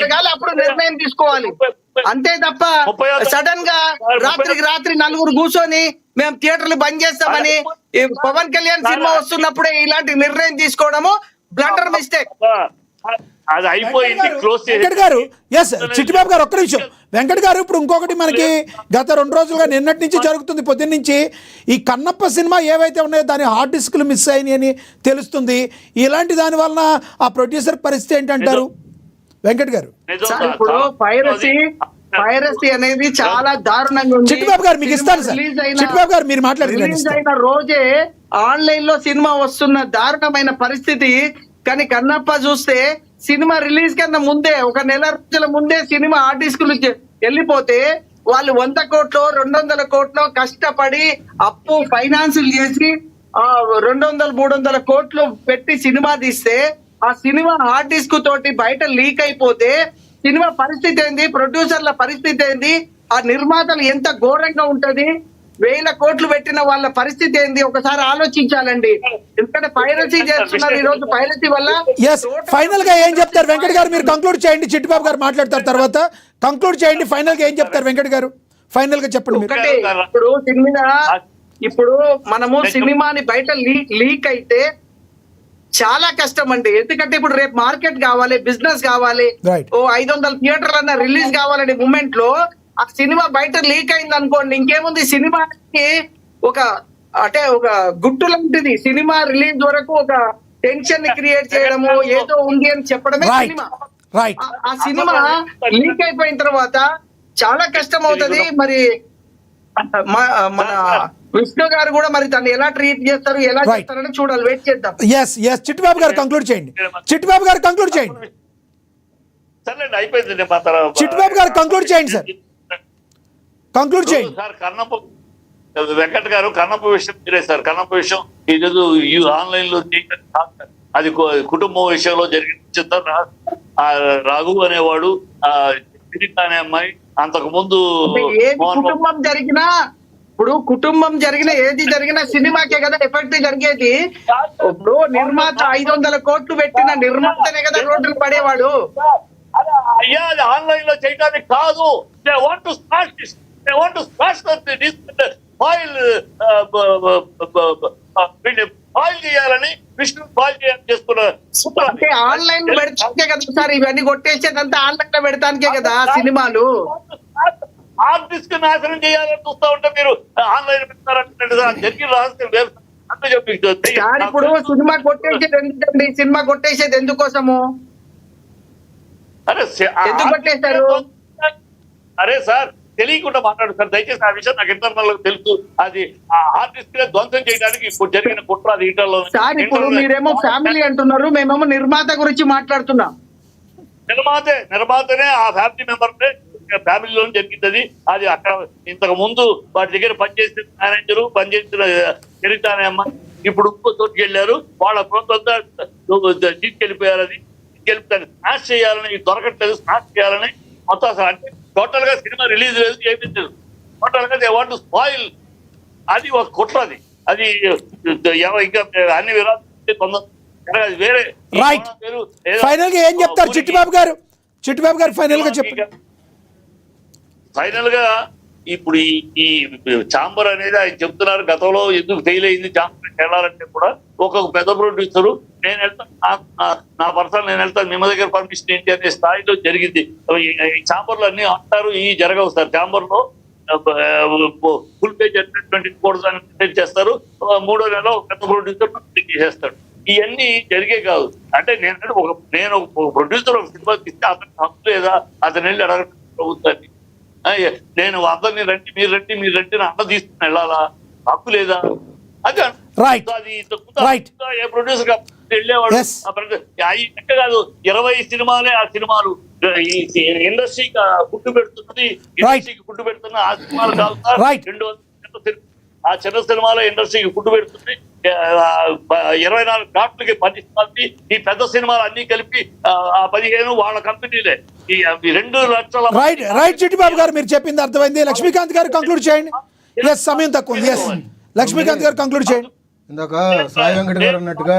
జరగాలి, అప్పుడు నిర్ణయం తీసుకోవాలి. అంతే తప్ప సడన్ గా రాత్రికి రాత్రి నలుగురు కూర్చొని మేము థియేటర్లు బంద్ చేస్తామని పవన్ కళ్యాణ్ సినిమా వస్తున్నప్పుడే ఇలాంటి నిర్ణయం తీసుకోవడము బ్లండర్ మిస్టేక్. అది అయిపోయింది, క్లోజ్ చేసి. వెంకట్ గారు, ఎస్ చిట్టిబాబు గారు ఒక్క నిమిషం. వెంకట్ గారు, ఇప్పుడు ఇంకొకటి మనకి గత 2 రోజులుగా నిన్నటి నుంచి జరుగుతుంది, పొద్దున్న నుంచి ఈ కన్నప్ప సినిమా ఏవైతే ఉన్నాయో దాని హార్డ్ డిస్క్లు మిస్ అయినాయి అని తెలుస్తుంది. ఇలాంటి దాని వలన ఆ ప్రొడ్యూసర్ పరిస్థితి ఏంటంటారు వెంకట్ గారు? ఇప్పుడు పైరసీ అనేది చాలా దారుణంగా ఉంది. చిట్టిబాబు గారు మీకు ఇస్తాను సార్. చిట్టిబాబు గారు మీరు మాట్లాడుతున్నారు. రిలీజ్ అయిన రోజే ఆన్లైన్ లో సినిమా వస్తున్న దారుణమైన పరిస్థితి. కానీ కన్నప్ప చూస్తే సినిమా రిలీజ్ కన్నా ముందే, ఒక నెల రోజుల ముందే సినిమా ఆర్టిస్టులు వెళ్ళిపోతే వాళ్ళు 100 కోట్లు 200 కోట్లు కష్టపడి అప్పు ఫైనాన్సులు చేసి 200-300 కోట్లు పెట్టి సినిమా తీస్తే ఆ సినిమా హార్డ్ డిస్క్ తోటి బయట లీక్ అయిపోతే సినిమా పరిస్థితి ఏంది, ప్రొడ్యూసర్ల పరిస్థితి ఏంది, ఆ నిర్మాతలు ఎంత ఘోరంగా ఉంటది, 1000 కోట్లు పెట్టిన వాళ్ళ పరిస్థితి ఏంది ఒకసారి ఆలోచించాలండి. ఎందుకంటే పైరసీ చేస్తున్నారు ఈ రోజు. పైరసీ వల్ల ఫైనల్ గా ఏం చెప్తారు వెంకట్ గారు? మీరు కంక్లూడ్ చేయండి, చిట్టిబాబు గారు మాట్లాడతారు తర్వాత. కంక్లూడ్ చేయండి, ఫైనల్ గా ఏం చెప్తారు వెంకట్ గారు? ఫైనల్ గా చెప్పండి. ఒకటి, ఇప్పుడు మనము సినిమాని బయట లీక్ అయితే చాలా కష్టం అండి. ఎందుకంటే ఇప్పుడు రేపు మార్కెట్ కావాలి, బిజినెస్ కావాలి, 500 థియేటర్లు అన్న రిలీజ్ కావాలనే మూమెంట్ లో ఆ సినిమా బయట లీక్ అయింది అనుకోండి, ఇంకేముంది, సినిమాకి ఒక గుట్టు లాంటిది. సినిమా రిలీజ్ వరకు ఒక టెన్షన్ ని క్రియేట్ చేయడము, ఏదో ఉంది అని చెప్పడమే సినిమా. ఆ సినిమా లీక్ అయిపోయిన తర్వాత చాలా కష్టం అవుతుంది. మరి మన విష్ణు గారు కూడా మరి తను ఎలా ట్రీట్ చేస్తారు, ఎలా చేస్తారని చూడాలి, వెయిట్ చేద్దాం. చిట్టిబాబు గారు కంక్లూడ్ చేయండి. చిట్టిబాబు గారు కంక్లూడ్ చేయండి. చిట్టిబాబు గారు కంక్లూడ్ చేయండి సార్. కంక్లూడ్ చేయండి సార్. వెంకట్ గారు, కన్నప్ప విషయం మీరే సార్. కన్నప్ప విషయం ఈరోజు ఆన్లైన్ లో అది కుటుంబం విషయంలో జరిగిన రఘు అనేవాడు, అనే అమ్మాయి అంతకు ముందు కుటుంబం జరిగినా, ఇప్పుడు కుటుంబం జరిగిన ఏది జరిగినా సినిమాకే కదా ఎఫెక్ట్ జరిగేది. ఇప్పుడు నిర్మాత 500 కోట్లు పెట్టిన నిర్మాతనే కదా రోడ్లు పడేవాడు. అయ్యా, అది ఆన్లైన్ లో చేయడానికి కాదు. They want to smash this. They want to smash this file file చేయాలని, విష్ణు ఫైల్ చేసుకున్నారు. అంటే ఆన్లైన్ పెడతానికే కదా సార్ ఇవన్నీ కొట్టేసేదంతా, ఆన్లైన్ లో పెడతానికే కదా సినిమాలు. హార్డ్ డిస్క్ నాశనం చేయాలని చూస్తా ఉంటే మీరు ఆన్లైన్ పెడతారంటే జరిగిన రహస్యం లేదు. అంతే చెప్పి ఇప్పుడు సినిమా కొట్టేసేది ఎందుకండి? సినిమా కొట్టేసేది ఎందుకోసము? ఎందుకు కొట్టేశారు? అరే సార్, తెలియకుండా మాట్లాడు సార్ దయచేసి. ఆ విషయం నాకు ఇంటర్నల్ తెలుసు. అది హార్డ్ డిస్క్ ధ్వంసం చేయడానికి ఇప్పుడు జరిగిన కుట్ర. అది సార్ ఇప్పుడు మీరేమో ఫ్యామిలీ అంటున్నారు, మేమేమో నిర్మాత గురించి మాట్లాడుతున్నాం. నిర్మాతనే ఆ ఫ్యామిలీ మెంబర్ ఫ్యామిలీలో జరిగింది. అది అక్కడ ఇంతకు ముందు వాటి దగ్గర పనిచేసిన మేనేజరు, పనిచేసిన చరిత అనే అమ్మాయి ఇప్పుడు ఇంకో చోటుకి వెళ్ళారు. వాళ్ళ ప్రభుత్వం తీసుకెళ్లిపోయారు. అది తీసుకెళ్లి స్మాష్ చేయాలని, దొరకట్లేదు, స్మాష్ చేయాలని మొత్తం అసలు అంటే టోటల్ గా సినిమా రిలీజ్ లేదు, చేయించలేదు. టోటల్ గా దే వాంట్ టు స్పాయిల్. అది ఒక కుట్రది. అది ఇంకా అన్ని విరాలు వేరే. ఫైనల్ గా ఏం చెప్తారు చిట్టిబాబు గారు? చిట్టిబాబు గారు ఫైనల్ గా చెప్పండి. ఫైనల్ గా ఇప్పుడు ఈ ఛాంబర్ అనేది ఆయన చెప్తున్నారు గతంలో ఎందుకు ఫెయిల్ అయింది ఛాంబర్ వెళ్ళాలంటే కూడా ఒక్కొక్క పెద్ద ప్రొడ్యూసరు నేను వెళ్తాను, నా పర్సనల్ నేను వెళ్తాను, మిమ్మ దగ్గర పర్మిషన్ ఏంటి అనే స్థాయిలో జరిగింది. ఈ ఛాంబర్లు అన్ని అంటారు, ఈ జరగవు సార్. ఛాంబర్ లో ఫుల్ పేజ్ 20 కోట్స్ చేస్తారు. 3వ నెలలో పెద్ద ప్రొడ్యూసర్ చేసేస్తాడు. ఇవన్నీ జరిగే కాదు. అంటే నేను ఒక ప్రొడ్యూసర్ ఒక సినిమా తీస్తే అతనికి హక్కు లేదా, అతను వెళ్ళి అడగడం ప్రభుత్వాన్ని. నేను అందరినీ రండి, మీరు రండి అన్న తీసుకుని వెళ్ళాలా? హక్కు లేదా? అది ఏ ప్రొడ్యూసర్ వెళ్ళేవాడు ఎక్క కాదు. 20 సినిమాలే ఆ సినిమాలు ఇండస్ట్రీకి గుడ్డు పెడుతున్నది, ఇండస్ట్రీకి గుడ్డు పెడుతున్న ఆ సినిమాలు కాదు సార్. 200 ఆ చిన్న సినిమాలో ఇండస్ట్రీకి గుడ్డు పెడుతుంది. 24 కోట్లకి 10 సినిమాలకి ఈ పెద్ద సినిమాలు అన్ని కలిపి ఆ 15 వాళ్ళ కంపెనీలే. ఈ 2 లక్షల. రైట్ చిట్టిబాబు గారు, మీరు చెప్పింది అర్థమైంది. లక్ష్మీకాంత్ గారు కంక్లూడ్ చేయండి. సమయం తక్కువ ఉంది. లక్ష్మీకాంత్ గారు కంక్లూడ్ చేయండి. ఇందాక సాయి వెంకట గారు అన్నట్టుగా